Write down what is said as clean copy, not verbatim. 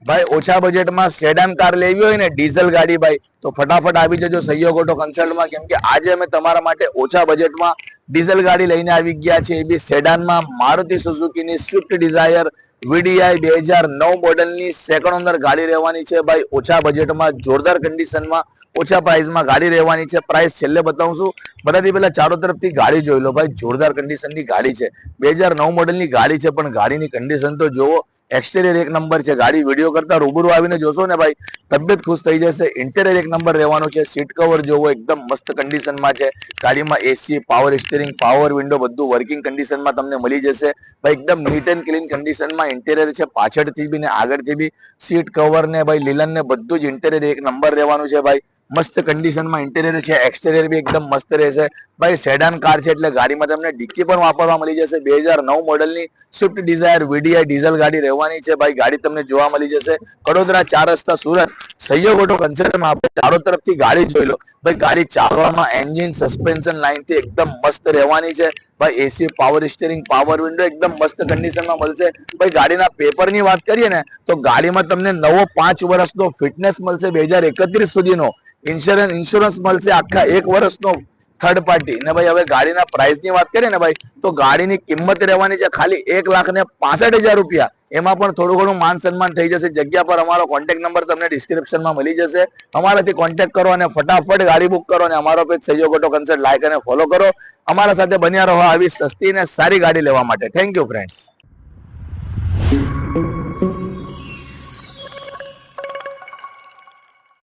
भाई ओछा बजेट में सेडान कार लेवी होय ने डीजल गाड़ी भाई तो फटाफट आवी जजो सहयोग ऑटो कन्सल्ट में, केम के आज अमे तमारा माटे ओछा बजेट में डीजल गाड़ी लईने आवी गया छे। ए बी सेडान में मारुति सुजुकी नी स्विफ्ट डिजायर वीडीआई 2009 मॉडल नी सेकंड ओनर गाड़ी रहवानी छे भाई। ओछा बजेट में जोरदार कंडीशन में ओछा प्राइस में गाड़ी रहवानी छे। प्राइस छेल्ले बताऊं छुं, बधाथी पहेला चारों तरफ थी गाड़ी जोई लो भाई। जोरदार कंडीशन नी गाड़ी छे, 2009 मॉडल नी गाड़ी छे, पण गाड़ी नी कंडीशन तो जोवो। एक्सटीरियर एक नंबर है। गाड़ी वीडियो करता रूबरू आवीने जोशो ने भाई तबियत खुश थई जशे। इंटीरियर एक नंबर रहेवानो छे। सीट कवर जोवो एकदम मस्त कंडीशन में छे। गाड़ी में AC, power steering, power window बधुं वर्किंग कंडीशन में तमने मळी जशे भाई। एकदम नीट एंड क्लीन कंडीशन में इंटीरियर छे। पाछळथी बी ने आगळथी बी सीट कवर ने भाई लीलन ने बधुं ज इंटीरियर एक नंबर रहेवानुं छे भाई। मस्त कंडीशन में इंटीरियर छे। एक्सटीरियर भी एकदम मस्त रहेशे भाई। सेडान कार छे એટલે ગાડીમાં તમને ડીકી પણ વાપરવા મળી જશે। 2009 મોડલની સ્વિફ્ટ ડિઝાયર વીડીઆઈ ડીઝલ ગાડી રહેવાની છે ભાઈ। ગાડી તમને જોવા મળી જશે વડોદરા 4 રસ્તા સુરત સહયોગ ઓટો કન્સલ્ટમાં। આપણે ચારો તરફથી ગાડી જોઈ લો ભાઈ। ગાડી ચાલવામાં એન્જિન સસ્પેન્શન લાઇનથી એકદમ મસ્ત રહેવાની છે ભાई। AC, power steering, power window एकदम मस्त कंडीशन में मळशे भाई। गाड़ीना पेपरनी वात करीए ने तो गाड़ीमां तमने नवो 5 वर्षनो फिटनेस मळशे 2031 सुधीनो। इंश्योरन्स मळशे आखा 1 वर्षनो थर्ड पार्टी ने भाई। हवे गाड़ीना प्राइसनी वात करीए ने भाई तो गाड़ीनी किंमत रहेवानी छे खाली 1,65,000 रुपया। एमां पण थोडुं घणुं मान सन्मान थई जशे। जग्या पर अमारो कॉन्टेक्ट नंबर तमने डिस्क्रिप्शन में मळी जशे। अमाराथी कॉन्टेक्ट करो अने फटाफट गाड़ी बुक करो अने अमारो पेज सहयोग ऑटो कन्सल्ट लाइक अने फॉलो करो। अमारा साथे बन्या रहो आवी सस्ती ने सारी गाड़ी लेवा माटे। Thank you friends.